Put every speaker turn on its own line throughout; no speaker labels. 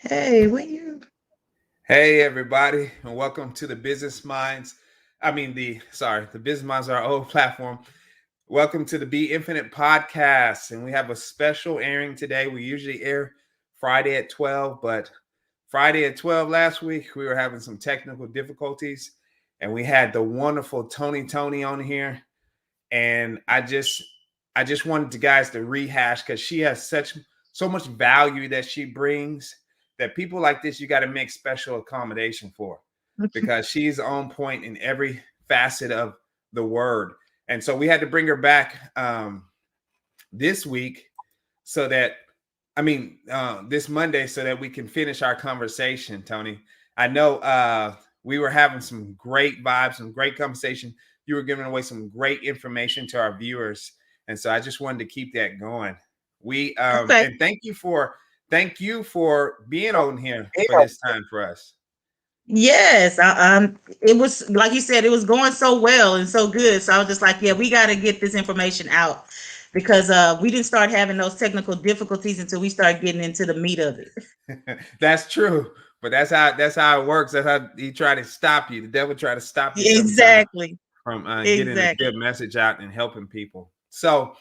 Hey, what you?
Hey everybody, and welcome to the Business Minds. The Business Minds are our old platform. Welcome to the Be Infinite podcast, and we have a special airing today. We usually air Friday at 12, but Friday at 12 last week we were having some technical difficulties, and we had the wonderful ToniToni on here, and I just wanted the guys to rehash because she has so much value that she brings that people like this you got to make special accommodation for because she's on point in every facet of the word. And so we had to bring her back this week so that this Monday so that we can finish our conversation, Tony. I know we were having some great vibes, some great conversation. You were giving away some great information to our viewers, and so I just wanted to keep that going. We
Okay.
and thank you for being on here for this time for us.
Yes, it was like you said, it was going so well and so good. So I was just like, yeah, we got to get this information out because we didn't start having those technical difficulties until we start getting into the meat of it.
That's true, but that's how it works. That's how he try to stop you. The devil try to stop you sometimes
Exactly.
from getting a
Exactly.
good message out and helping people. So,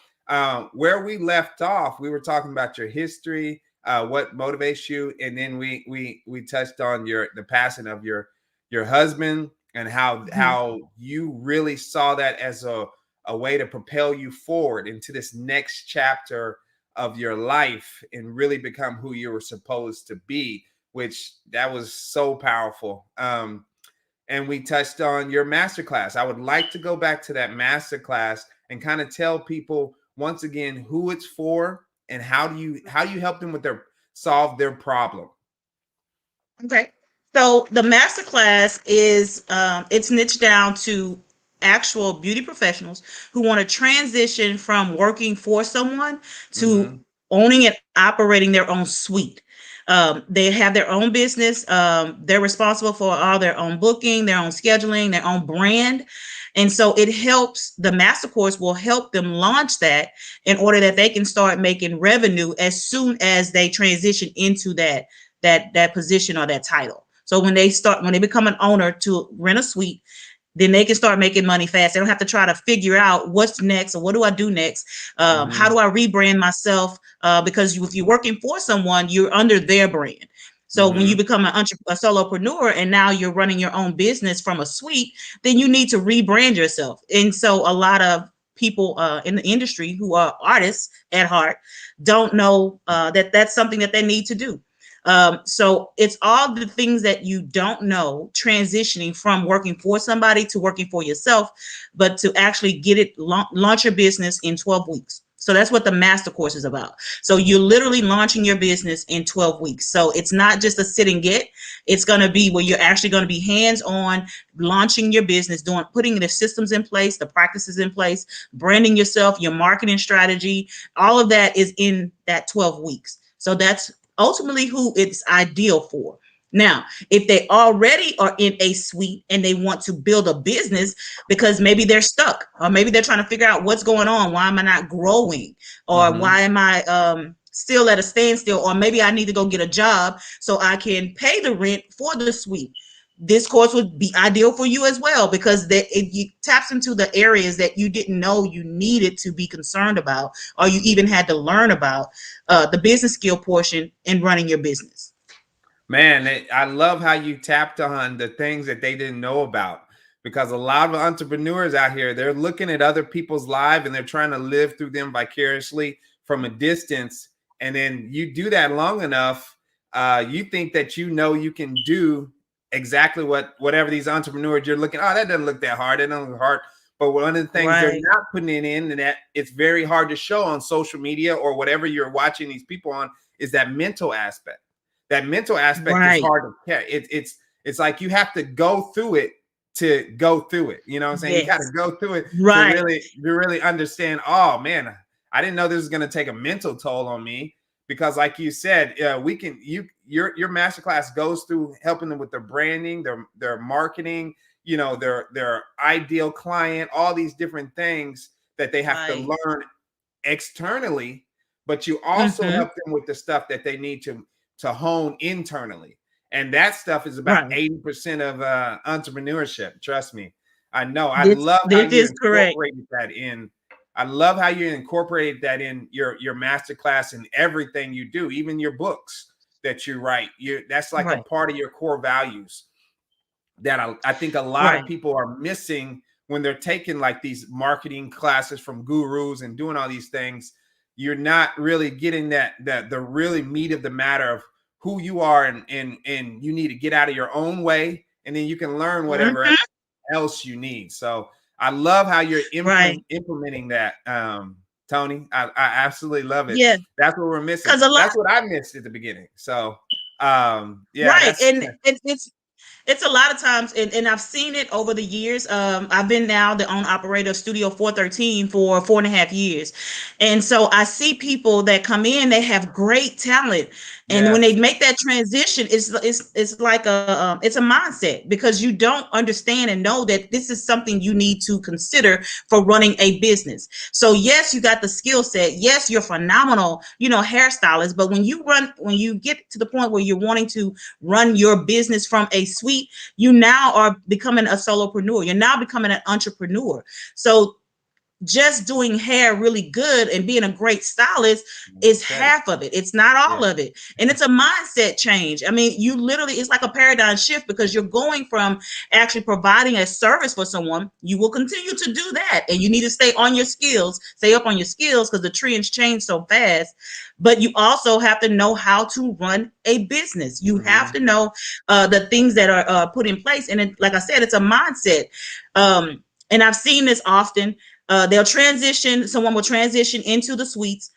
where we left off, we were talking about your history, what motivates you, and then we touched on the passing of your husband and how
Mhm.
how you really saw that as a way to propel you forward into this next chapter of your life and really become who you were supposed to be, which that was so powerful. And we touched on your masterclass. I would like to go back to that masterclass and kind of tell people once again who it's for and how you help them with their solve their problem.
Okay. So the master class is it's niched down to actual beauty professionals who want to transition from working for someone to
Mm-hmm.
owning and operating their own suite. They have their own business. They're responsible for all their own booking, their own scheduling, their own brand. And so it helps the master course will help them launch that in order that they can start making revenue as soon as they transition into that position or that title. So when they become an owner to rent a suite, then they can start making money fast. They don't have to try to figure out what's next or what do I do next. How
Mm-hmm.
do I rebrand myself? Because if you're working for someone, you're under their brand. So when you
Mm-hmm.
become a solopreneur and now you're running your own business from a suite, then you need to rebrand yourself. And so a lot of people in the industry who are artists at heart don't know that that's something that they need to do. So it's all the things that you don't know transitioning from working for somebody to working for yourself, but to actually get it launch your business in 12 weeks. So that's what the master course is about. So you're literally launching your business in 12 weeks. So it's not just a sit and get. It's going to be where you're actually going to be hands on launching your business, putting the systems in place, the practices in place, branding yourself, your marketing strategy. All of that is in that 12 weeks. So that's ultimately who it's ideal for. Now, if they already are in a suite and they want to build a business because maybe they're stuck or maybe they're trying to figure out what's going on, why am I not growing, or
Mm-hmm.
why am I still at a standstill, or maybe I need to go get a job so I can pay the rent for the suite. This course would be ideal for you as well because it taps into the areas that you didn't know you needed to be concerned about or you even had to learn about the business skill portion in running your business.
Man, I love how you tapped on the things that they didn't know about because a lot of entrepreneurs out here, they're looking at other people's lives and they're trying to live through them vicariously from a distance. And then you do that long enough, you think that you can do exactly whatever these entrepreneurs you're looking. Oh, that doesn't look that hard. That doesn't look hard. But one of the things they're
Right,
not putting it in, and that it's very hard to show on social media or whatever you're watching these people on, is that mental aspect. That mental aspect is
right.
hard to carry. It's like you have to go through it to go through it. You know what I'm saying? You got to
Yes,
go through it
right.
to really understand. Oh man, I didn't know this was going to take a mental toll on me because, like you said, we can your masterclass goes through helping them with their branding, their marketing. You know, their ideal client, all these different things that they have to
Right.
learn externally, but you also
Mm-hmm.
help them with the stuff that they need to to hone internally. And that stuff is about
Right.
80% of entrepreneurship. Trust me. I know. I
This
love how
this
you
is correct.
incorporated that in. I love how you incorporated that in your masterclass and everything you do, even your books that you write. That's like a
Right.
part of your core values that I think a lot of
Right.
people are missing when they're taking like these marketing classes from gurus and doing all these things. You're not really getting that the really meat of the matter of who you are, and you need to get out of your own way, and then you can learn whatever
Hmm.
else you need. So I love how you're
Right.
implementing that, Tony. I absolutely love it.
Yeah.
That's what we're missing.
Because a lot.
That's what I missed at the beginning. So yeah,
Right.
that's
And it's a lot of times, and I've seen it over the years. I've been now the own operator of Studio 413 for 4.5 years. And so I see people that come in, they have great talent. And when they
yes.
make that transition, it's like it's a mindset, because you don't understand and know that this is something you need to consider for running a business. So yes, you got the skill set. Yes, you're phenomenal, hairstylist. But when you get to the point where you're wanting to run your business from a suite, you now are becoming a solopreneur. You're now becoming an entrepreneur. So just doing hair really good and being a great stylist is
Okay.
half of it. It's not
Yeah.
all of it. And it's a mindset change. I mean, you literally, it's like a paradigm shift, because you're going from actually providing a service for someone. You will continue to do that. And you need to stay on your skills, stay up on your skills, because the trends change so fast. But you also have to know how to run a business. You have
Mm-hmm.
to know the things that are put in place. And like I said, it's a mindset. And I've seen this often. Someone will transition into the suites.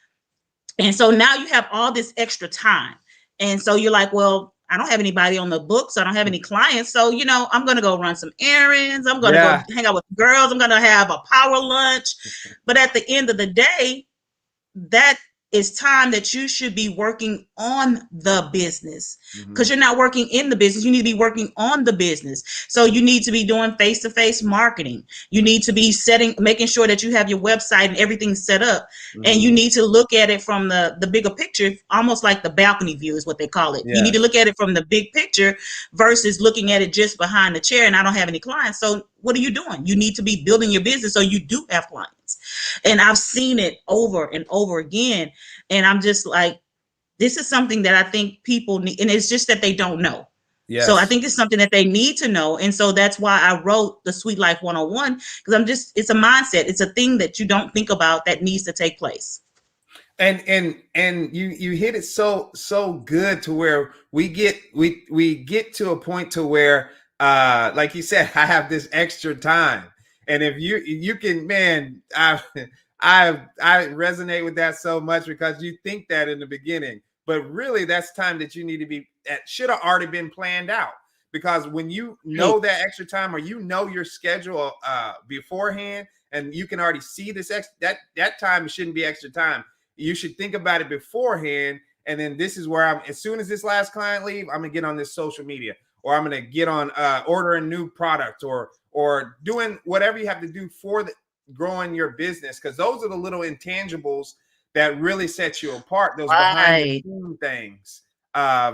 And so now you have all this extra time. And so you're like, well, I don't have anybody on the books. I don't have any clients. So, I'm going to go run some errands. I'm going to go
Yeah.
hang out with girls. I'm going to have a power lunch. But at the end of the day, that is time that you should be working on the business,
Mm-hmm.
because you're not working in the business. You need to be working on the business. So you need to be doing face-to-face marketing. You need to be making sure that you have your website and everything set up. And you
Mm-hmm.
need to look at it from the bigger picture, almost like the balcony view is what they call it. You need to
Yes.
look at it from the big picture versus looking at it just behind the chair. And I don't have any clients. So what are you doing? You need to be building your business so you do have clients. And I've seen it over and over again. And I'm just like, this is something that I think people need. And it's just that they don't know. So I
Yes.
think it's something that they need to know. And so that's why I wrote the Sweet Life 101, because it's a mindset. It's a thing that you don't think about that needs to take place.
And you hit it so good to where we get to a point to where like you said, I have this extra time. And if you can, man, I resonate with that so much, because you think that in the beginning, but really that's time that you need to be, that should have already been planned out. Because when you
Right.
know that extra time, or your schedule beforehand, and you can already see that time shouldn't be extra time. You should think about it beforehand. And then this is where as soon as this last client leave, I'm gonna get on this social media, or I'm gonna get on ordering a new product, or doing whatever you have to do for growing your business. Because those are the little intangibles that really set you apart, those behind the
Right.
scene things,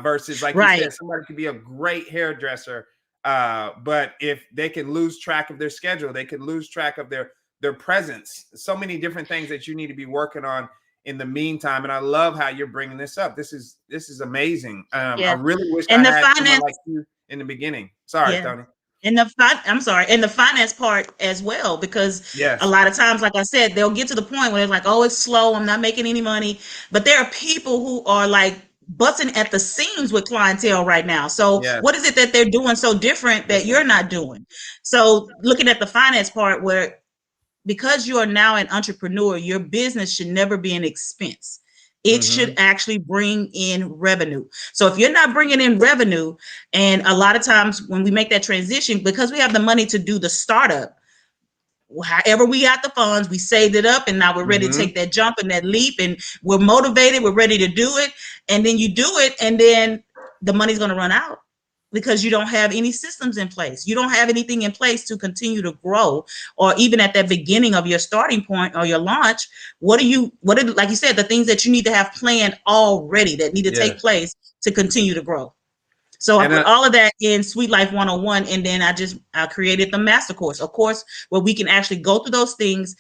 versus, like you
Right.
said, somebody could be a great hairdresser, but if they can lose track of their schedule, they can lose track of their presence. So many different things that you need to be working on in the meantime. And I love how you're bringing this up. This is amazing. I
Yeah.
really wish I
And the
had someone like
finance,
you in the beginning. Sorry,
yeah.
Tony.
I'm sorry, and the finance part as well, because a
Yes.
lot of times, like I said, they'll get to the point where it's like, oh, it's slow, I'm not making any money. But there are people who are like busting at the seams with clientele right now. So what is
Yes.
it that they're doing so different that you're
Different.
not doing? So looking at the finance part, where because you are now an entrepreneur, your business should never be an expense. It should
Mm-hmm.
actually bring in revenue. So if you're not bringing in revenue, and a lot of times when we make that transition, because we have the money to do the startup, however we got the funds, we saved it up, and now we're ready to
Mm-hmm.
take that jump and that leap, and we're motivated, we're ready to do it. And then you do it, and then the money's going to run out. because you don't have any systems in place. You don't have anything in place to continue to grow, or even at that beginning of your starting point or your launch. What are, like you said, the things that you need to have planned already that need to take
Yes.
place to continue to grow? So I
And
put all of that in Sweet Life 101, and then I created the master course, a course where we can actually go through those things.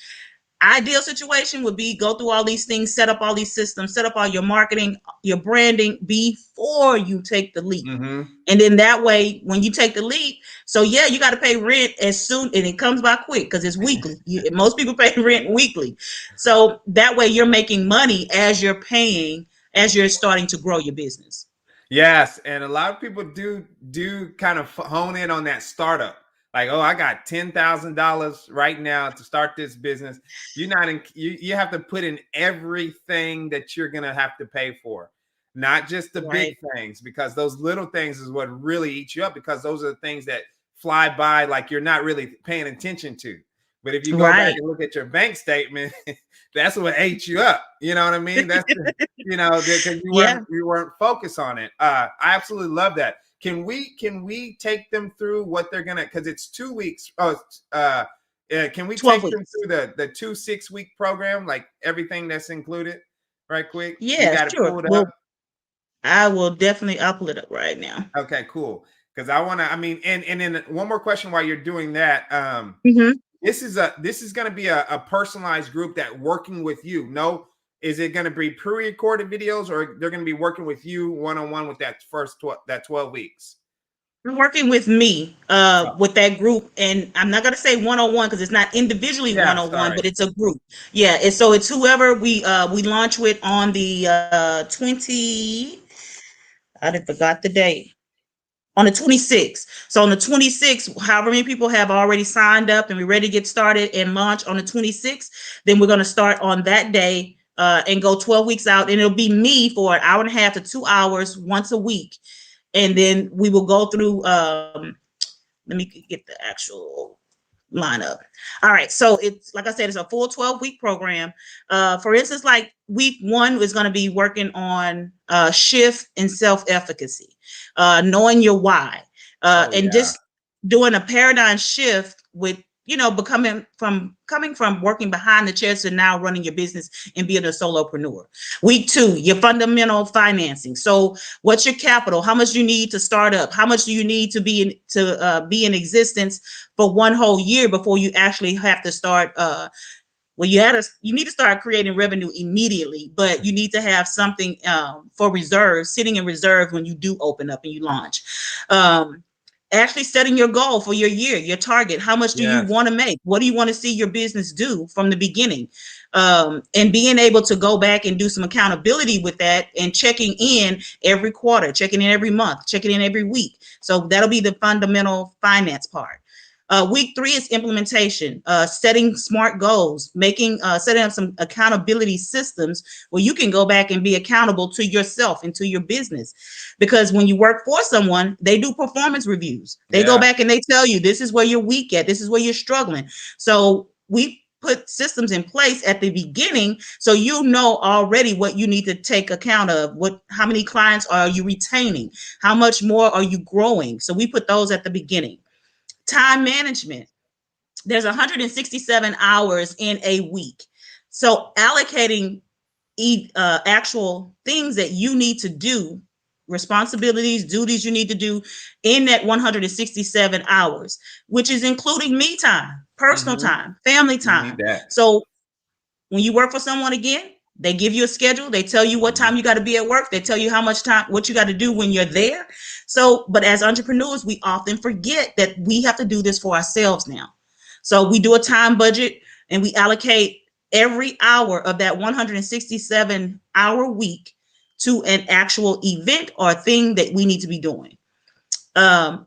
Ideal situation would be go through all these things, set up all these systems, set up all your marketing, your branding before you take the leap.
mm-hmm.
And then that way, when you take the leap, so yeah, you got to pay rent as soon, and it comes by quick because it's weekly. Most people pay rent weekly. So that way you're making money as you're paying, as you're starting to grow your business.
Yes, and a lot of people do kind of hone in on that startup. Like, oh, I got $10,000 right now to start this business. You're not in. You have to put in everything that you're gonna have to pay for, not just the big
Right.
things, because those little things is what really eats you up. Because those are the things that fly by, like you're not really paying attention to. But if you go back
Right.
and look at your bank statement, that's what ate you up. You know what I mean? That's because
Yeah.
you weren't focused on it. I absolutely love that. Can we take them through what they're gonna, because it's 2 weeks. Can we
12
take them
weeks.
through the 2 6 week program, like everything that's included, right quick? You
Yeah,
got it
sure.
pulled up.
Well, I will definitely, I'll pull it up right now.
Okay, cool. Because I want to, I mean, and then one more question while you're doing that.
Hmm.
This is going to be a personalized group that working with you. No, is it going to be pre-recorded videos, or they're going to be working with you one-on-one with that first that 12 weeks?
You're working with me
Oh,
with that group, and I'm not going to say one-on-one because it's not individually
yeah,
one-on-one,
sorry.
but it's a group. Yeah, it's whoever we launch with on the 20, I did forgot the date, on the 26th. So on the 26th, however many people have already signed up and we're ready to get started and launch on the 26th, then we're going to start on that day and go 12 weeks out. And it'll be me for an hour and a half to 2 hours once a week. And then we will go through, let me get the actual lineup. All right. So it's, like I said, it's a full 12-week program. For instance, like week one is going to be working on shift and self-efficacy, knowing your why,
Oh
and
yeah.
just doing a paradigm shift with, becoming from coming from working behind the chairs to now running your business and being a solopreneur. Week two, your fundamental financing. So what's your capital? How much you need to start up? How much do you need to be in existence for one whole year before you actually have to start? Well, you need to start creating revenue immediately, but you need to have something for reserve, sitting in reserve when you do open up and you launch. Um, Actually setting your goal for your year, your target. How much do you
Yes.
want to make? What do you want to see your business do from the beginning? And being able to go back and do some accountability with that and checking in every quarter, checking in every month, checking in every week. So that'll be the fundamental finance part. Week three is implementation, setting smart goals, setting up some accountability systems where you can go back and be accountable to yourself and to your business. Because when you work for someone, they do performance reviews. They go
Yeah.
back and they tell you this is where you're weak at, this is where you're struggling. So we put systems in place at the beginning so you know already what you need to take account of. How many clients are you retaining? How much more are you growing? So we put those at the beginning. Time management. There's 167 hours in a week. So allocating actual things that you need to do, responsibilities, duties you need to do in that 167 hours, which is including me time, personal
Mm-hmm.
time, family
You need
time.
that.
So when you work for someone again, they give you a schedule. They tell you what
Mhm.
time you got to be at work. They tell you how much time, what you got to do when you're there. So, but as entrepreneurs, we often forget that we have to do this for ourselves now. So we do a time budget and we allocate every hour of that 167-hour week to an actual event or thing that we need to be doing.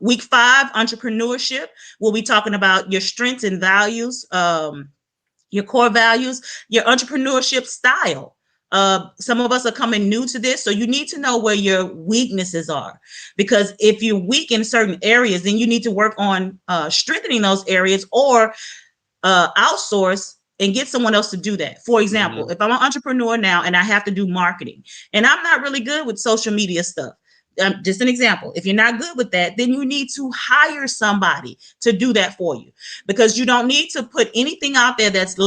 Week five, entrepreneurship. We'll be talking about your strengths and values. Your core values, your entrepreneurship style. Some of us are coming new to this, so you need to know where your weaknesses are. Because if you're weak in certain areas, then you need to work on strengthening those areas or outsource and get someone else to do that. For example,
Mhm.
if I'm an entrepreneur now and I have to do marketing and I'm not really good with social media stuff, just an example. If you're not good with that, then you need to hire somebody to do that for you, because you don't need to put anything out there that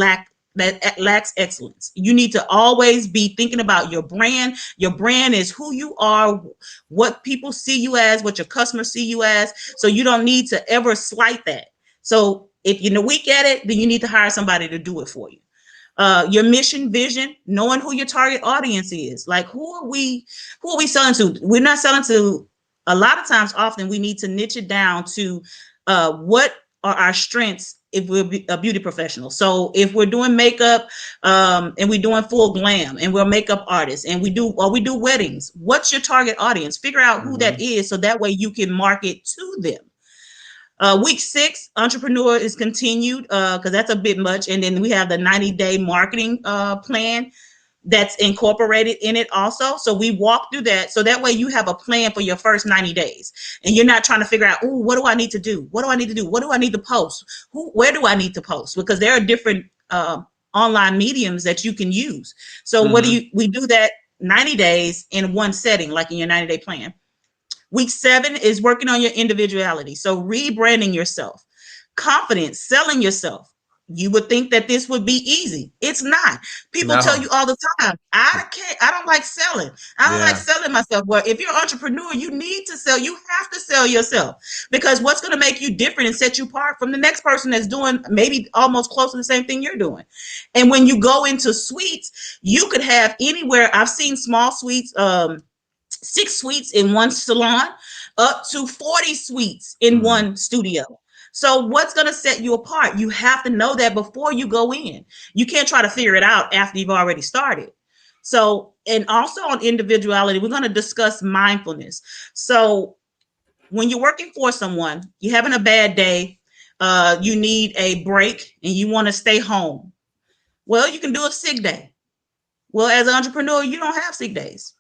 lacks excellence. You need to always be thinking about your brand. Your brand is who you are, what people see you as, what your customers see you as. So you don't need to ever slight that. So if you're weak at it, then you need to hire somebody to do it for you. Your mission, vision, knowing who your target audience is. Like, who are we selling to? We're not selling to, a lot of times, often we need to niche it down to what are our strengths if we're a beauty professional. So if we're doing makeup, and we're doing full glam, and we're makeup artists, and we do weddings, what's your target audience? Figure out who that is, so that way you can market to them. Week 6, entrepreneur is continued, because that's a bit much. And then we have the 90-day marketing plan that's incorporated in it also. So we walk through that. So that way you have a plan for your first 90 days. And you're not trying to figure out, oh, what do I need to do? What do I need to do? What do I need to post? Where do I need to post? Because there are different online mediums that you can use. So we do that 90 days in one setting, like in your 90-day plan. Week 7 is working on your individuality. So rebranding yourself, confidence, selling yourself. You would think that this would be easy. It's not. People tell you all the time, I don't like selling. I don't like selling myself. Well, if you're an entrepreneur, you need to sell. You have to sell yourself, because what's going to make you different and set you apart from the next person that's doing maybe almost close to the same thing you're doing. And when you go into suites, you could have anywhere. I've seen small suites, 6 suites in one salon, up to 40 suites in one studio. So what's going to set you apart? You have to know that before you go in. You can't try to figure it out after you've already started. So, and also on individuality, we're going to discuss mindfulness. So when you're working for someone, you're having a bad day, you need a break, and you want to stay home. Well, you can do a sick day. Well, as an entrepreneur, you don't have sick days.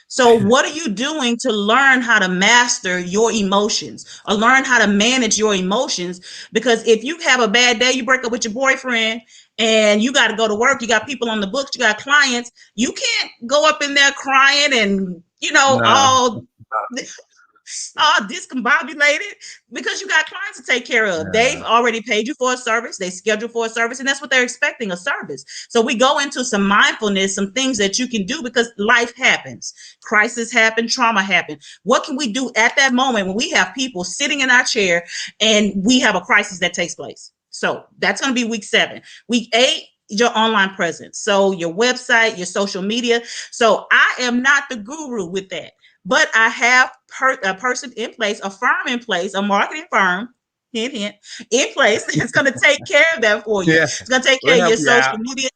So what are you doing to learn how to master your emotions, or learn how to manage your emotions? Because if you have a bad day, you break up with your boyfriend and you got to go to work, you got people on the books, you got clients, you can't go up in there crying and, all discombobulated, because you got clients to take care of. They've already paid you for a service. They scheduled for a service, and that's what they're expecting, a service. So we go into some mindfulness, some things that you can do, because life happens. Crisis happen, trauma happen. What can we do at that moment when we have people sitting in our chair and we have a crisis that takes place? So that's going to be week 7. Week 8, your online presence. So your website, your social media. So I am not the guru with that, but I have a person in place, a firm in place, a marketing firm, hint, hint, in place that's going to take care of that for you. Yeah. It's going to take care of your social media.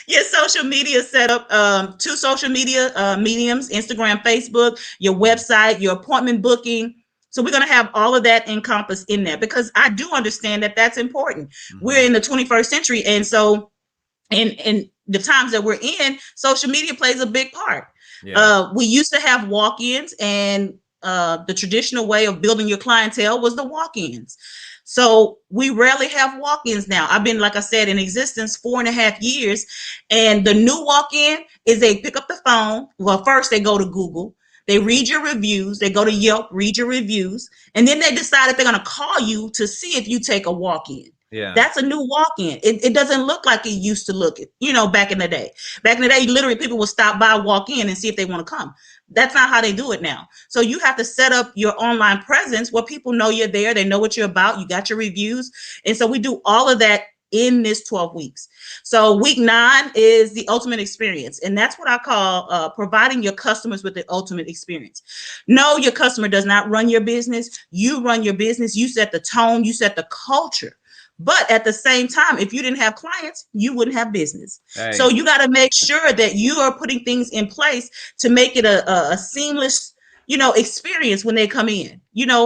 Your social media setup, 2 social media mediums, Instagram, Facebook, your website, your appointment booking. So we're going to have all of that encompassed in there, because I do understand that that's important. We're in the 21st century. And so in the times that we're in, social media plays a big part. Yeah. We used to have walk-ins, and the traditional way of building your clientele was the walk-ins. So we rarely have walk-ins now. I've been, like I said, in existence 4.5 years. And the new walk-in is they pick up the phone. Well, first they go to Google. They read your reviews. They go to Yelp, read your reviews. And then they decide if they're going to call you to see if you take a walk-in. Yeah. That's a new walk-in. It doesn't look like it used to look, back in the day. Back in the day, literally people would stop by, walk in, and see if they want to come. That's not how they do it now. So you have to set up your online presence where people know you're there. They know what you're about. You got your reviews. And so we do all of that in this 12 weeks. So week 9 is the ultimate experience. And that's what I call providing your customers with the ultimate experience. No, your customer does not run your business. You run your business. You set the tone. You set the culture. But at the same time, if you didn't have clients, you wouldn't have business. Hey. So you got to make sure that you are putting things in place to make it a seamless, experience when they come in.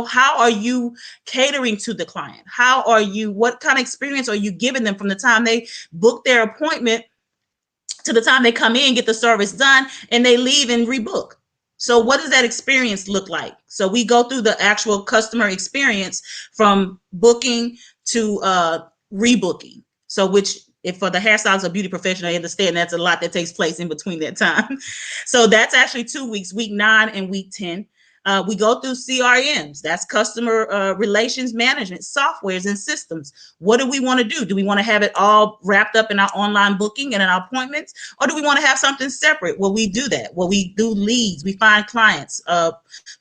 How are you catering to the client? What kind of experience are you giving them from the time they book their appointment to the time they come in, get the service done, and they leave and rebook? So what does that experience look like? So we go through the actual customer experience from booking to rebooking. So which if for the hairstylist or beauty professional, I understand that's a lot that takes place in between that time. So that's actually 2 weeks, week 9 and week 10. We go through CRMs, that's customer relations management softwares and systems. What do we want to do? Do we want to have it all wrapped up in our online booking and in our appointments? Or do we want to have something separate? Well, we do that. Well, we do leads, we find clients,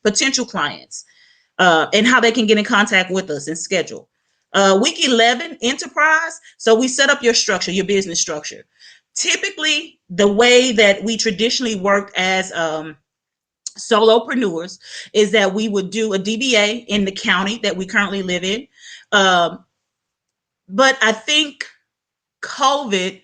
potential clients, and how they can get in contact with us and schedule. Week 11, enterprise. So we set up your structure, your business structure. Typically, the way that we traditionally work as solopreneurs is that we would do a DBA in the county that we currently live in. Um, but I think COVID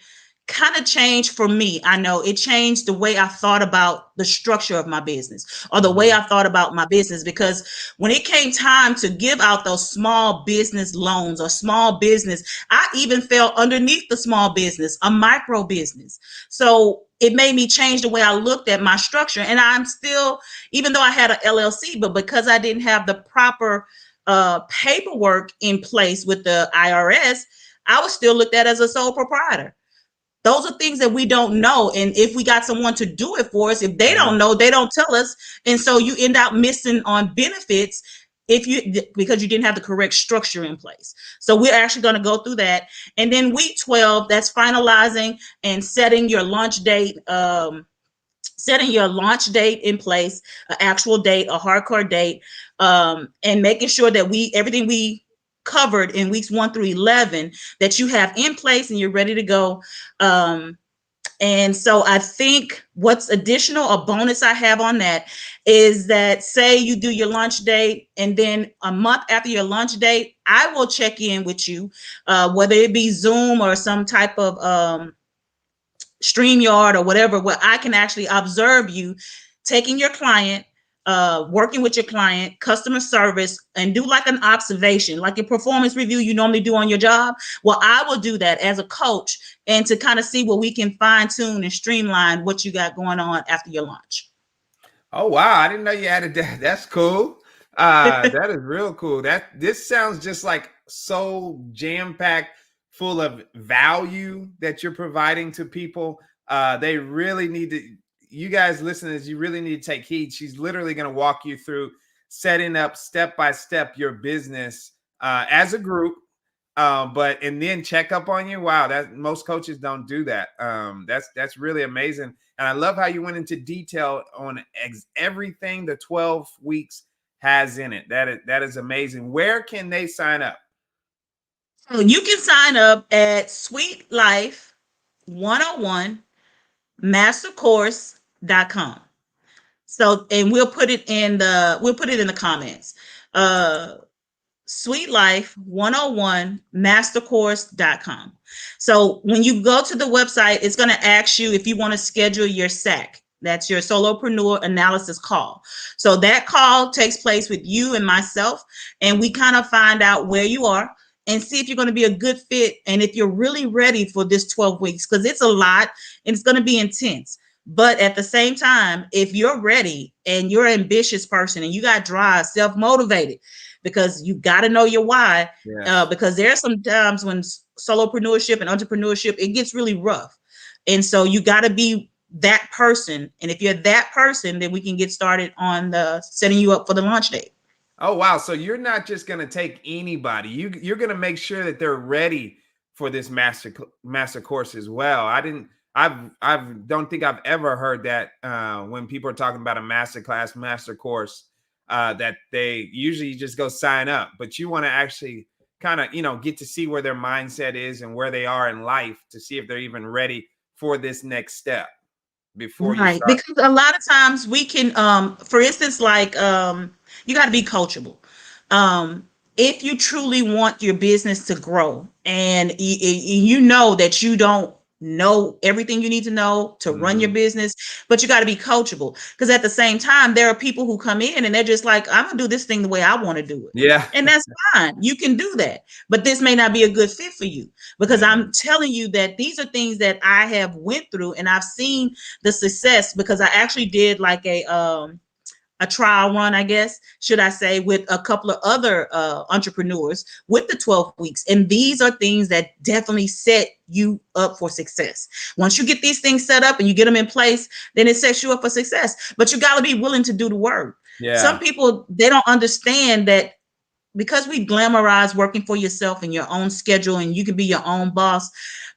kind of changed for me. I know it changed the way I thought about the structure of my business or the way
Mhm.
I thought about my business, because when it came time to give out those small business loans or small business, I even fell underneath the small business, a micro business. So it made me change the way I looked at my structure. And I'm still, even though I had an LLC, but because I didn't have the proper paperwork in place with the IRS, I was still looked at as a sole proprietor. Those are things that we don't know. And if we got someone to do it for us, if they
Yeah.
don't know, they don't tell us. And so you end up missing on benefits if you, because you didn't have the correct structure in place. So we're actually going to go through that. And then week 12, that's finalizing and setting your launch date. Setting your launch date in place, an actual date, a hardcore date, and making sure that we everything we covered in weeks 1 through 11 that you have in place and you're ready to go. And so I think what's additional, a bonus I have on that is that say you do your launch date and then a month after your launch date, I will check in with you, whether it be Zoom or some type of StreamYard or whatever, where I can actually observe you taking your client, working with your client, customer service, and do like an observation, like a performance review you normally do on your job. Well, I will do that as a coach and to kind of see what we can fine tune and streamline what you got going on after your launch.
Oh wow, I didn't know you added that. That's cool. That is real cool. That this sounds just like so jam-packed full of value that you're providing to people. They really need to, you guys listeners, you really need to take heed. She's literally going to walk you through setting up step by step your business as a group. But and then check up on you. Wow, that most coaches don't do that. That's really amazing. And I love how you went into detail on everything the 12 weeks has in it. That is amazing. Where can they sign up?
So you can sign up at Sweet Life 101 mastercourse.com. So and we'll put it in the comments. Uh Sweet Life 101 mastercourse.com. So when you go to the website, it's going to ask you if you want to schedule your SAC. That's your solopreneur analysis call. So that call takes place with you and myself, and we kind of find out where you are and see if you're going to be a good fit and if you're really ready for this 12 weeks, because it's a lot and it's going to be intense. But at the same time, if you're ready and you're an ambitious person and you got drive, self motivated, because you got to know your why.
Yes.
Because there are some times when solopreneurship and entrepreneurship, it gets really rough. And so you got to be that person. And if you're that person, then we can get started on the setting you up for the launch date.
Oh wow! So you're not just going to take anybody. You're going to make sure that they're ready for this master course as well. I've don't think I've ever heard that when people are talking about a master class, master course, that they usually just go sign up. But you want to actually kind of get to see where their mindset is and where they are in life to see if they're even ready for this next step before you
Right.
start.
Because a lot of times we can, for instance, like you got to be coachable. If you truly want your business to grow and you know that you don't know everything you need to know to run your
Mhm.
business, but you got to be coachable. Because at the same time, there are people who come in and they're just like, I'm going to do this thing the way I want to do it.
Yeah.
And that's fine. You can do that. But this may not be a good fit for you, because
Yeah.
I'm telling you that these are things that I have went through and I've seen the success, because I actually did like a trial run, I guess, should I say, with a couple of other entrepreneurs with the 12 weeks. And these are things that definitely set you up for success. Once you get these things set up and you get them in place, then it sets you up for success. But you got to be willing to do the work. Some
Yeah.
people, they don't understand that because we glamorize working for yourself and your own schedule and you can be your own boss.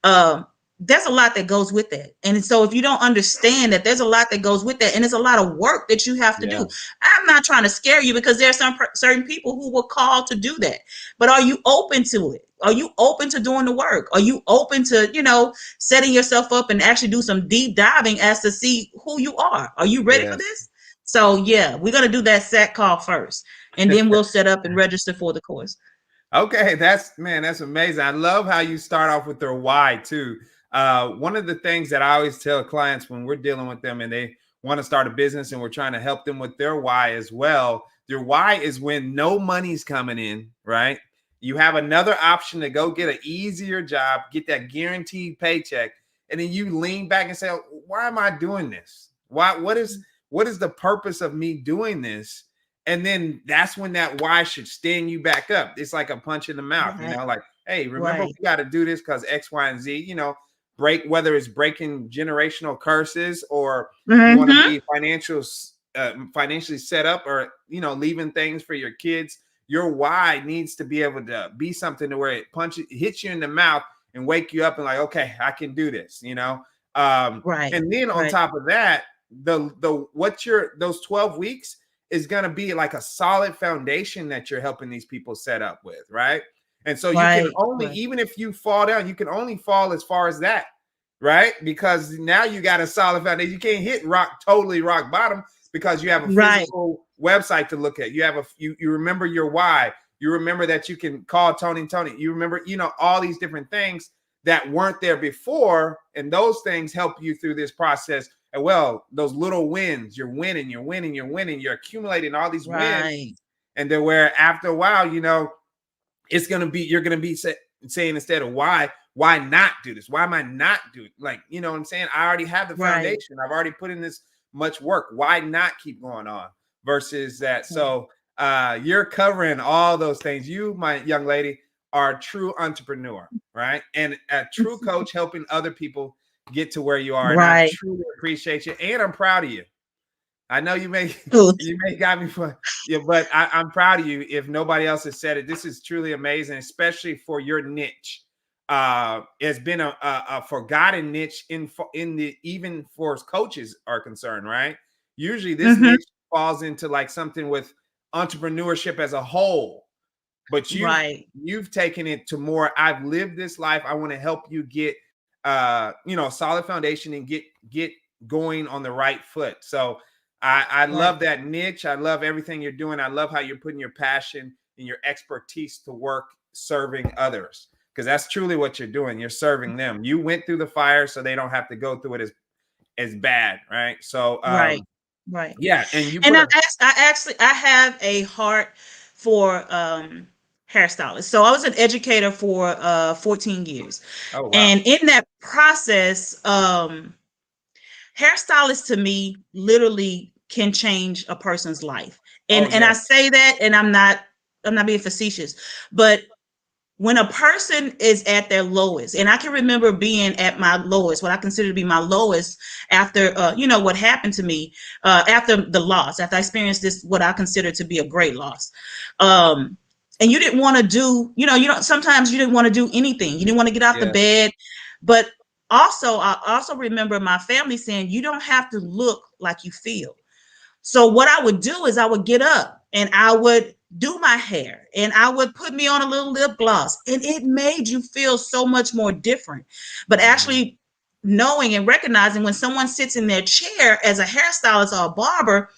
um, there's a lot that goes with that. And so if you don't understand that there's a lot that goes with that and it's a lot of work that you have to
Yeah.
do, I'm not trying to scare you because there's some certain people who will call to do that. But are you open to it? Are you open to doing the work? Are you open to, setting yourself up and actually do some deep diving as to see who you are? Are you ready for
Yes.
this? So yeah, we're gonna do that set call first, and then we'll set up and register for the course.
Okay, that's amazing. I love how you start off with their why too. One of the things that I always tell clients when we're dealing with them and they want to start a business and we're trying to help them with their why as well. Their why is when no money's coming in, right? You have another option to go get an easier job, get that guaranteed paycheck, and then you lean back and say, "Why am I doing this? Why? What is the purpose of me doing this?" And then that's when that why should stand you back up. It's like a punch in the mouth,
Right,
like, hey, remember
right.
we got to do this because X, Y, and Z, break, whether it's breaking generational curses or you want to
Mm-hmm.
be financially set up or, leaving things for your kids. Your why needs to be able to be something to where hits you in the mouth and wake you up and like, okay, I can do this.
Right,
And then on
right,
top of that, those 12 weeks is going to be like a solid foundation that you're helping these people set up with, right? And so you can
right,
only,
right,
even if you fall down, you can only fall as far as that, right? Because now you got a solid foundation. You can't hit totally rock bottom because you have a
right,
physical website to look at. You have you remember your why. You remember that you can call Tony. You remember, all these different things that weren't there before. And those things help you through this process. And well, those little wins, you're winning, you're accumulating all these wins.
right,
And then where after a while, you're going to be saying instead of why not do this? Why am I not doing, like, you know what I'm saying? I already have the
right,
foundation. I've already put in this much work. Why not keep going on versus that?
right.
So you're covering all those things. You, my young lady, are a true entrepreneur, right? And a true coach helping other people get to where you are. And I
Right.
truly appreciate you. And I'm proud of you. I know you may
Good.
you may got me for yeah, but I'm proud of you. If nobody else has said it, this is truly amazing, especially for your niche. It's been a forgotten niche in the even for coaches are concerned, right? Usually this
Mm-hmm.
niche falls into like something with entrepreneurship as a whole, but
Right,
you've taken it to more. I've lived this life. I want to help you get a solid foundation and get going on the right foot. So I
right,
love that niche. I love everything you're doing. I love how you're putting your passion and your expertise to work serving others, because that's truly what you're doing. You're serving them. You went through the fire so they don't have to go through it as bad, right? So
right, right.
yeah, and you
And
put a
I have a heart for hairstylists. So I was an educator for 14 years.
oh wow.
And in that process, hairstylists to me literally can change a person's life.
Oh
And I
yes.
say that, and I'm not being facetious, but when a person is at their lowest, and I can remember being at my lowest, what I consider to be my lowest after what happened to me, after the loss, after I experienced this, what I consider to be a great loss. And you didn't want to do, sometimes you didn't want to do anything. You didn't want to get out the
Yes.
bed. But I also remember my family saying, you don't have to look like you feel. So what I would do is I would get up and I would do my hair and I would put me on a little lip gloss, and it made you feel so much more different. But
Mhm.
actually knowing and recognizing when someone sits in their chair as a hairstylist or a barber,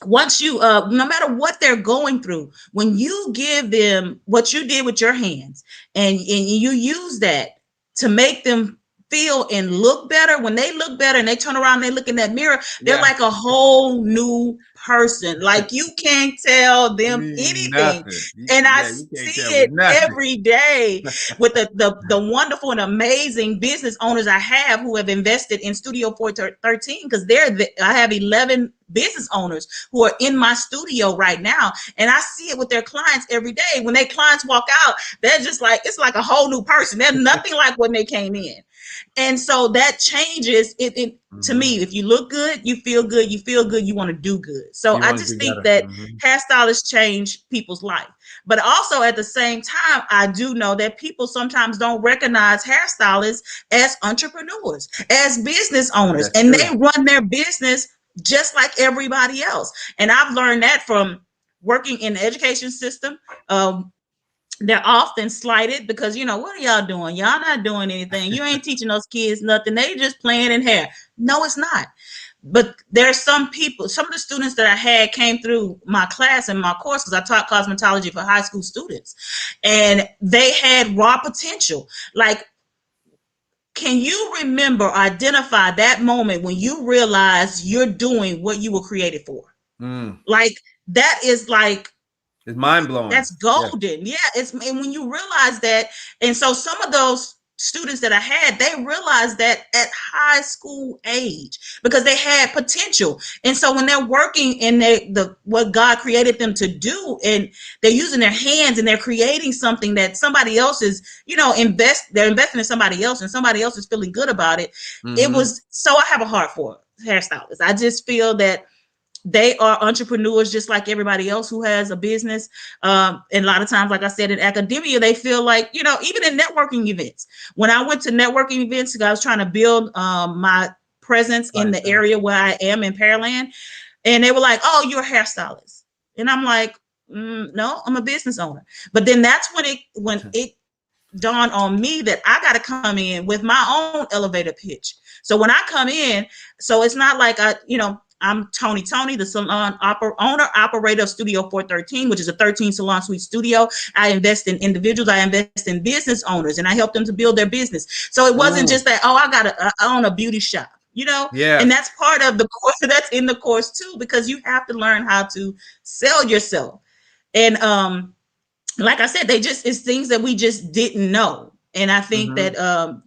once you no matter what they're going through, when you give them what you did with your hands, and you use that to make them feel and look better, when they look better and they turn around and they look in that mirror, they're
Yeah.
like a whole new person. Like you can't tell them anything.
Nothing.
And I
Yeah, you can't
see
tell me
it
nothing.
every day with the wonderful and amazing business owners I have who have invested in Studio 413, because I have 11 business owners who are in my studio right now, and I see it with their clients every day. When their clients walk out, they're just like, it's like a whole new person. They're nothing like when they came in. And so that changes it to
Hmm.
me. If you look good, you feel good, you want to do good. So
You
I
want to
just
do
think
better.
that
Hmm.
hairstylists change people's life. But also at the same time, I do know that people sometimes don't recognize hairstylists as entrepreneurs, as business owners,
That's
and they
true.
run their business just like everybody else. And I've learned that from working in the education system. They're often slighted because, what are y'all doing? Y'all not doing anything. You ain't teaching those kids nothing. They just playing in hair. No, it's not. But there's some people, some of the students that I had came through my class and my course, because I taught cosmetology for high school students, and they had raw potential. Like, can you remember, identify that moment when you realize you're doing what you were created for?
Mm.
Like, that is like,
It's mind blowing.
that's
Yeah.
golden. Yeah, it's, and when you realize that, and so some of those students that I had, they realized that at high school age because they had potential. And so when they're working in the what God created them to do, and they're using their hands and they're creating something that somebody else is, they're investing in somebody else, and somebody else is feeling good about it. It
Hmm.
was, so I have a heart for hairstylists. I just feel that they are entrepreneurs just like everybody else who has a business. And a lot of times, like I said, in academia, they feel like, even in networking events. When I went to networking events, I was trying to build my presence in the
Clientele.
area where I am in Pearland. And they were like, "Oh, you're a hairstylist." And I'm like, "No, I'm a business owner." But then that's when it dawned on me that I got to come in with my own elevator pitch. So when I come in, so it's not like I'm ToniToni, the salon owner operator of Studio 413, which is a 13 salon suite studio. I invest in individuals, I invest in business owners, and I help them to build their business. So it wasn't
Ooh.
just that, oh, I own a beauty shop, and
Yes.
that's part of the course. That's in the course too, because you have to learn how to sell yourself. And like I said, it's things that we just didn't know. And I think
Hmm.
that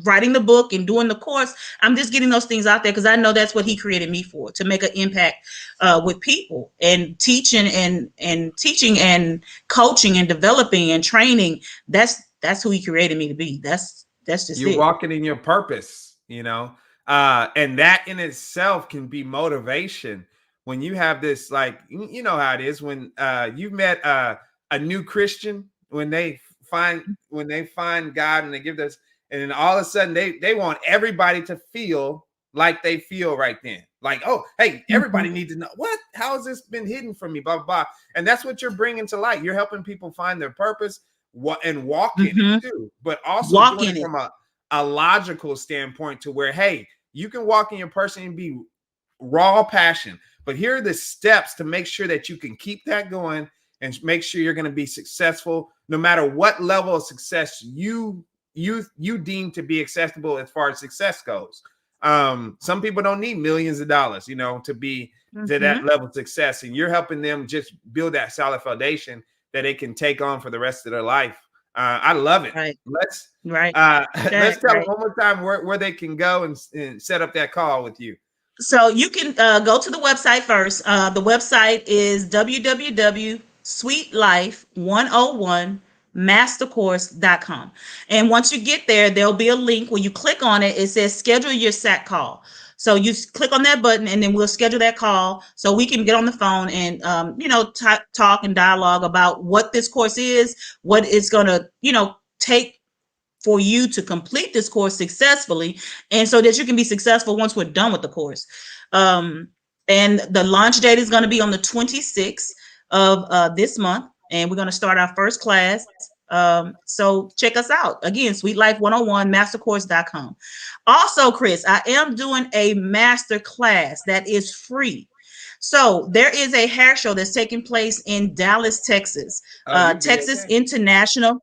writing the book and doing the course, I'm just getting those things out there because I know that's what he created me for, to make an impact with people, and teaching and coaching and developing and training. That's who he created me to be. That's just
You're
it.
walking in your purpose, and that in itself can be motivation when you have this, like, you know how it is when you've met a new Christian, when they find God and they give this, and then all of a sudden they want everybody to feel like they feel right then, like, oh, hey,
Mm-hmm.
everybody needs to know, what, how has this been hidden from me, blah blah blah. And that's what you're bringing to light. You're helping people find their purpose, and walk in it
Mm-hmm.
too, but also
Walk
doing it
in it.
from a logical standpoint, to where, hey, you can walk in your person and be raw passion, but here are the steps to make sure that you can keep that going and make sure you're going to be successful no matter what level of success you deem to be acceptable as far as success goes. Some people don't need millions of dollars, to be to that
Mm-hmm.
level of success, and you're helping them just build that solid foundation that they can take on for the rest of their life. I love it.
Right.
Let's
Right.
let's
Right.
tell them
Right.
one more time where they can go and set up that call with you.
So you can go to the website first. The website is www.sweetlife101mastercourse.com. And once you get there, there'll be a link where you click on it. It says schedule your SAT call. So you click on that button, and then we'll schedule that call so we can get on the phone and talk and dialogue about what this course is, what it's going to take for you to complete this course successfully, and so that you can be successful once we're done with the course. Um, and the launch date is going to be on the 26th of this month, and we're going to start our first class. So check us out. Again, sweetlife101mastercourse.com. Also, Chris, I am doing a master class that is free. So there is a hair show that's taking place in Dallas, Texas.
Oh, you'll be
Texas
okay.
International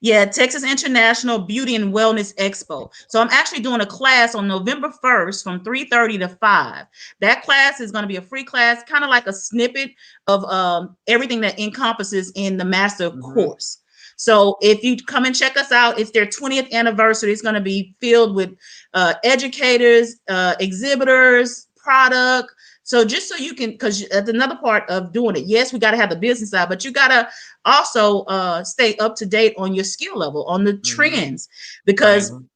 Yeah, Texas International Beauty and Wellness Expo. So I'm actually doing a class on November 1st from 3:30 to 5. That class is going to be a free class, kind of like a snippet of everything that encompasses in the master
Mm-hmm.
course. So if you come and check us out, it's their 20th anniversary. It's going to be filled with educators, exhibitors, product. So just so you can, because that's another part of doing it. Yes, we got to have the business side, but you got to also stay up to date on your skill level, on the
Mm-hmm.
trends, because
Training.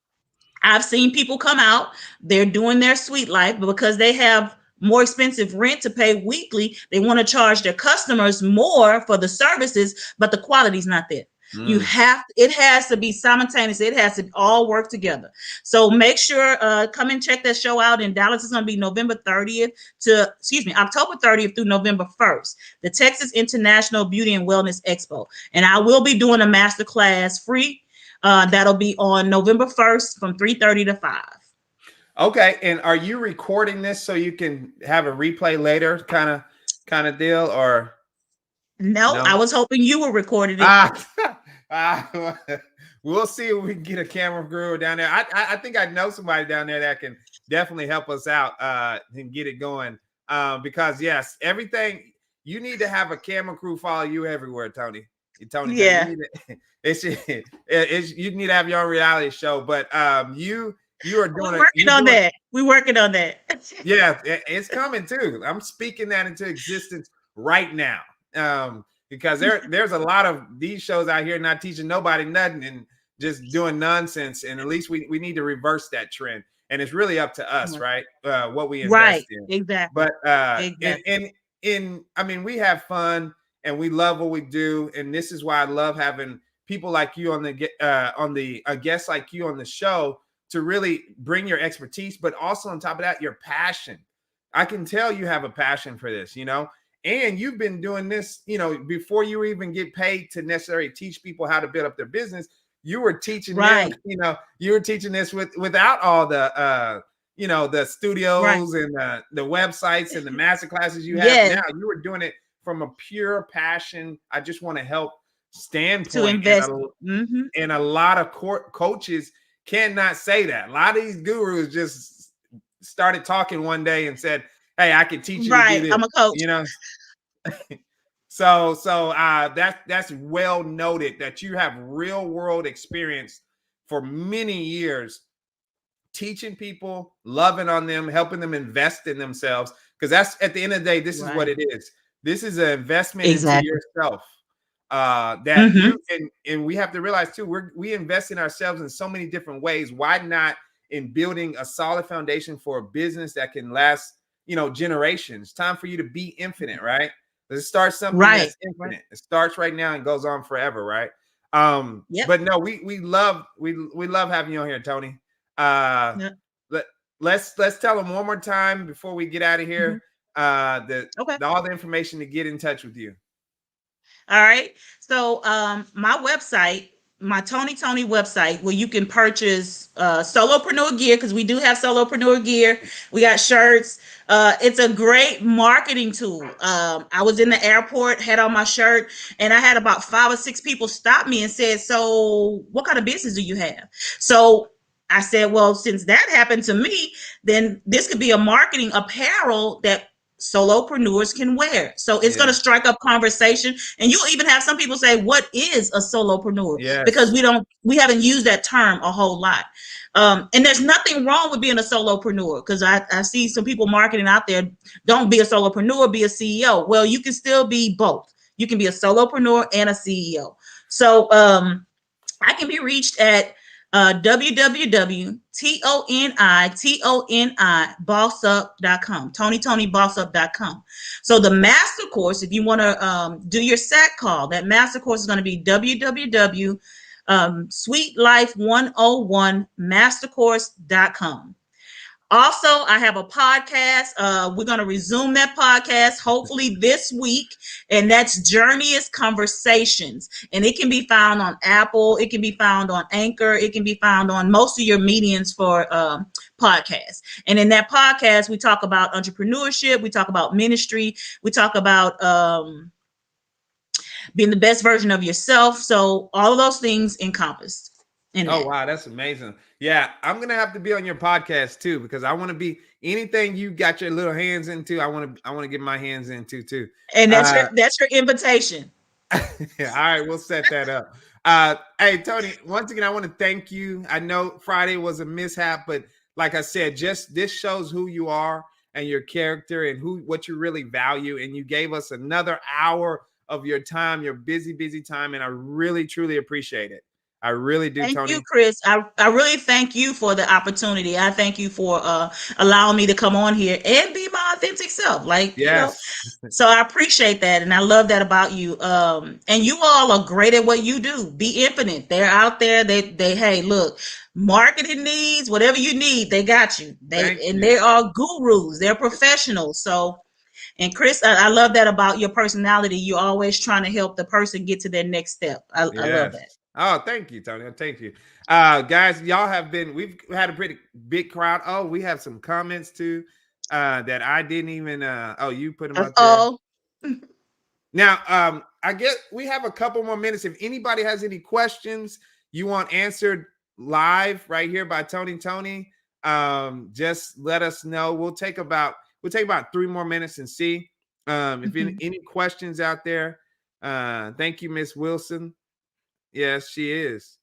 I've seen people come out, they're doing their sweet life, but because they have more expensive rent to pay weekly, they want to charge their customers more for the services, but the quality's not there. You
Mm.
have, it has to be simultaneous. It has to all work together. So make sure, come and check that show out in Dallas. It's going to be November 30th to, excuse me, October 30th through November 1st, the Texas International Beauty and Wellness Expo. And I will be doing a master class free. That'll be on November 1st from 3:30 to 5.
Okay, and are you recording this so you can have a replay later, kind of deal, or
No, I
no?
was hoping you were recording it.
Ah, ah, we'll see if we can get a camera crew down there. I think I know somebody down there that can definitely help us out and get it going. Because yes, everything you need to have a camera crew follow you everywhere, Tony. Tony, you
Yeah,
need to. It's you need to have your own reality show. But you are
we're
doing it.
working
You're
on
doing
that. We're working on that.
yeah, it's coming too. I'm speaking that into existence right now. Because there's a lot of these shows out here not teaching nobody nothing and just doing nonsense. And at least we need to reverse that trend. And it's really up to us, right? What we invest
Right.
in.
Exactly.
But
Exactly.
in I mean, we have fun and we love what we do. And this is why I love having people like you on the a guest like you on the show to really bring your expertise, but also on top of that, your passion. I can tell you have a passion for this, and you've been doing this, before you even get paid to necessarily teach people how to build up their business. You were teaching them,
Right.
you were teaching this without all the, the
Right.
studios and the websites and the master classes you have
Yes.
now. You were doing it from a pure passion. I just want to help
To
standpoint, and
invest. Hmm.
a lot of coaches cannot say that. A lot of these gurus just started talking one day and said, "Hey, I can teach you to do
Right.
this."
I'm a coach.
You know, so that's well noted that you have real world experience for many years teaching people, loving on them, helping them invest in themselves. Because that's at the end of the day, this is what
Right.
it is. This is an investment into
Exactly.
yourself. That
Hmm.
you and we have to realize too, we invest in ourselves in so many different ways. Why not in building a solid foundation for a business that can last, generations? Time for you to be infinite, right? Let's start something
Right.
that's
Right.
infinite. It starts right now and goes on forever, right?
Yep.
But no, we love having you on here, Tony. Uh,
Yep.
let let's tell them one more time before we get out of
Hmm.
here.
Okay.
All the information to get in touch with you.
All right. So my website, my ToniToni website, where you can purchase solopreneur gear, because we do have solopreneur gear. We got shirts. It's a great marketing tool. I was in the airport, had on my shirt, and I had about 5 or 6 people stop me and said, "So, what kind of business do you have?" So I said, "Well, since that happened to me, then this could be a marketing apparel that solopreneurs can wear." So it's going
Yeah.
to strike up conversation, and you'll even have some people say, "What is a solopreneur?" Because
Yes.
we haven't used that term a whole lot. And there's nothing wrong with being a solopreneur, because I see some people marketing out there, don't be a solopreneur, be a CEO. Well, you can still be both. You can be a solopreneur and a CEO. So I can be reached at www.ToniToniBossUp.com, ToniToniBossUp.com. So the master course, if you want to do your SAT call, that master course is going to be www Sweet Life 101 mastercourse.com. Also, I have a podcast. We're going to resume that podcast hopefully this week, and that's Journeyous Conversations. And it can be found on Apple, it can be found on Anchor, it can be found on most of your mediums for podcasts. And in that podcast, we talk about entrepreneurship, we talk about ministry, we talk about being the best version of yourself. So all of those things encompassed in
Oh
that.
wow, that's amazing. Yeah, I'm gonna have to be on your podcast too because I want to be anything you got your little hands into. I want to get my hands into too.
And
Uh,
that's your invitation.
all right, we'll set that up. Hey Tony, once again, I want to thank you. I know Friday was a mishap, but like I said, just this shows who you are and your character and what you really value. And you gave us another hour of your time, your busy, busy time, and I really, truly appreciate it. I really do,
Thank you,
Tony.
Chris. I really thank you for the opportunity. I thank you for allowing me to come on here and be my authentic self. Like,
Yes,
so I appreciate that, and I love that about you. And you all are great at what you do. Be infinite. They're out there. They hey, look, marketing needs whatever you need. They got you.
thank
They
you.
are gurus. They're professionals. So, and Chris, I love that about your personality. You're always trying to help the person get to their next step. I love
Yes.
that.
Oh, thank you, Tony. Thank you. Guys, we've had a pretty big crowd. Oh, we have some comments too that I didn't even oh, you put them up there.
Oh,
Now, I guess we have a couple more minutes. If anybody has any questions you want answered live right here by Tony, just let us know. We'll take about 3 more minutes and see if any questions out there. Thank you, Miss Wilson. Yes, she is.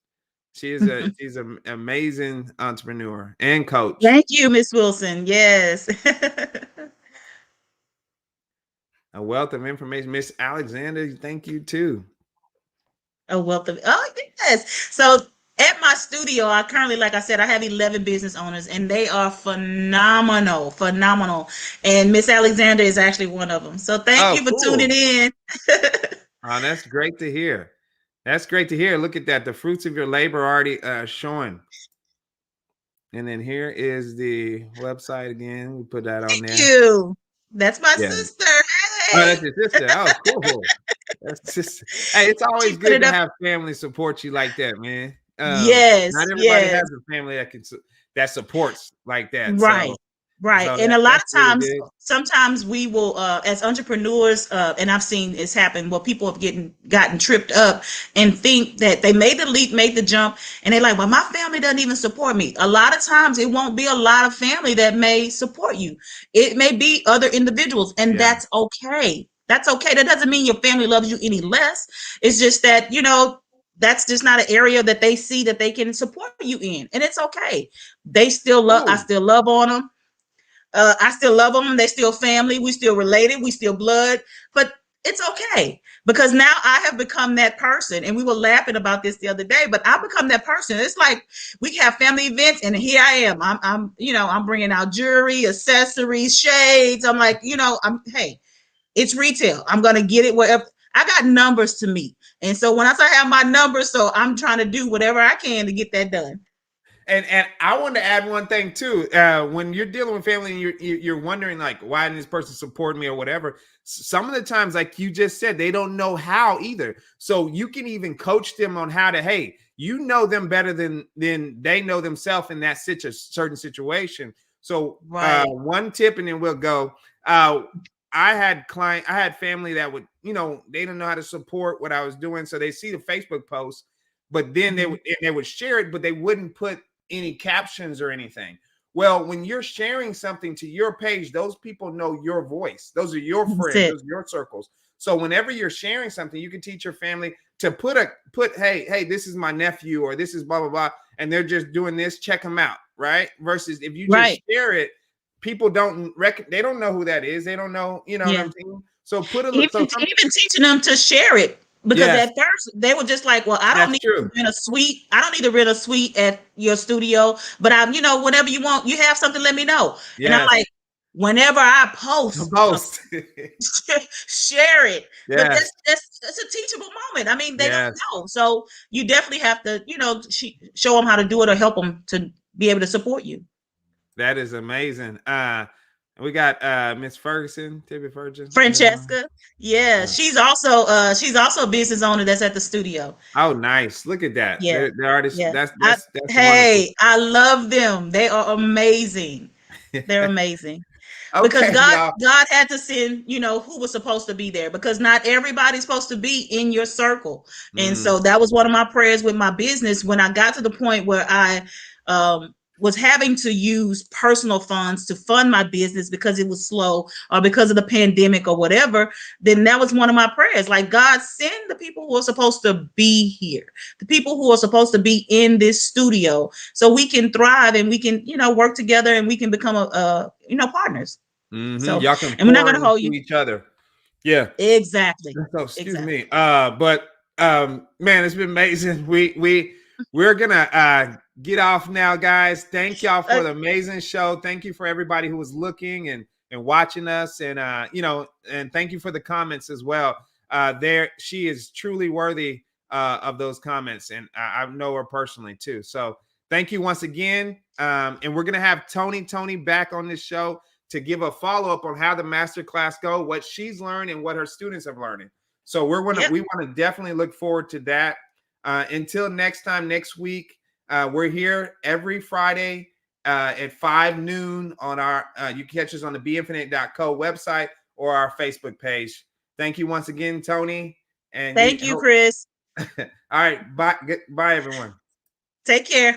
She's an amazing entrepreneur and coach.
thank you, Miss Wilson. Yes.
A wealth of information. Miss Alexander, thank you too.
A wealth of yes. So at my studio, I currently, like I said, I have 11 business owners, and they are phenomenal, phenomenal. And Miss Alexander is actually one of them. So thank
Oh,
you for tuning
cool.
in.
Oh, that's great to hear. That's great to hear. Look at that. The fruits of your labor already showing. And then here is the website again. We put that on
Thank
there.
you. That's my
Yeah.
sister.
Oh,
Hey,
that's your sister. Oh, cool. That's just hey, it's
she
always
put
good
it
to
up.
have family support you like that, man. Not
Yes,
everybody
yes.
has a family that supports like that.
Right. Right.
So
And a lot
that's
of
really
times,
good.
sometimes we will, as entrepreneurs, and I've seen this happen where people have gotten tripped up and think that they made the leap, made the jump, and they're like, well, my family doesn't even support me. A lot of times it won't be a lot of family that may support you. It may be other individuals, and
Yeah.
that's okay. That's okay. That doesn't mean your family loves you any less. It's just that, that's just not an area that they see that they can support you in. And it's okay. I
Cool.
still love on them. I still love them. They're still family. We still related. We still blood. But it's okay because now I have become that person. And we were laughing about this the other day. But I become that person. It's like we have family events, and here I am. I'm bringing out jewelry, accessories, shades. I'm like, hey, it's retail. I'm gonna get it wherever. I got numbers to meet, and so when I say I have my numbers, so I'm trying to do whatever I can to get that done.
And I want to add one thing too. When you're dealing with family and you're wondering like why didn't this person support me or whatever, some of the times like you just said they don't know how either. So you can even coach them on how to hey, you know them better than they know themselves in that certain situation. So
Right.
one tip and then we'll go. Uh, I had family that would they didn't know how to support what I was doing, so they see the Facebook post, but then
Mm-hmm.
they would share it, but they wouldn't put any captions or anything. Well, when you're sharing something to your page, those people know your voice. Those are your
That's
friends,
it.
those are your circles. So whenever you're sharing something, you can teach your family to put hey, this is my nephew or this is blah blah blah, and they're just doing this. Check them out, right? Versus if you just
Right.
share it, people they don't know who that is. They don't know, you know what
Yeah.
I'm saying? So put a
Even
so some
even teaching them to share it because
yes,
at first they were just like, "Well, I don't
that's
need to
true.
rent a suite. I don't need to rent a suite at your studio, but whenever you want, you have something, let me know." And I'm
Yes,
like, whenever I
the
post,
most.
share it. But
Yes,
that's a teachable moment. I mean, they don't
yes.
know, so you definitely have to, show them how to do it or help them to be able to support you.
That is amazing. We got Miss Ferguson, Tibby Ferguson.
Francesca, yeah,
Uh,
she's also a business owner that's at the studio.
oh, nice. Look at that.
Yeah,
They're artists.
yeah.
That's wonderful.
Hey, I love them. They are amazing. They're amazing. because
Okay,
God
y'all.
God had to send, who was supposed to be there, because not everybody's supposed to be in your circle. And
Mm,
so that was one of my prayers with my business. When I got to the point where I was having to use personal funds to fund my business because it was slow, or because of the pandemic or whatever, then that was one of my prayers. Like, God, send the people who are supposed to be here, the people who are supposed to be in this studio, so we can thrive and we can, work together, and we can become partners. So,
y'all can
and we're not
pour
going to hold
into
you.
each other. Yeah.
Exactly.
So excuse
Exactly.
me. But man, it's been amazing. We're gonna get off now, guys. Thank y'all for
Uh,
the amazing show. Thank you for everybody who was looking and watching us, and and thank you for the comments as well. There, she is truly worthy of those comments, and I know her personally too. So thank you once again. And we're gonna have Toni back on this show to give a follow-up on how the masterclass go, what she's learned and what her students have learned. So
yep.
we want to definitely look forward to that. Until next time, next week, we're here every Friday at 5 noon on our, you can catch us on the beinfinite.co website or our Facebook page. Thank you once again, Toni. And you
Thank you, Chris.
all right, bye everyone.
Take care.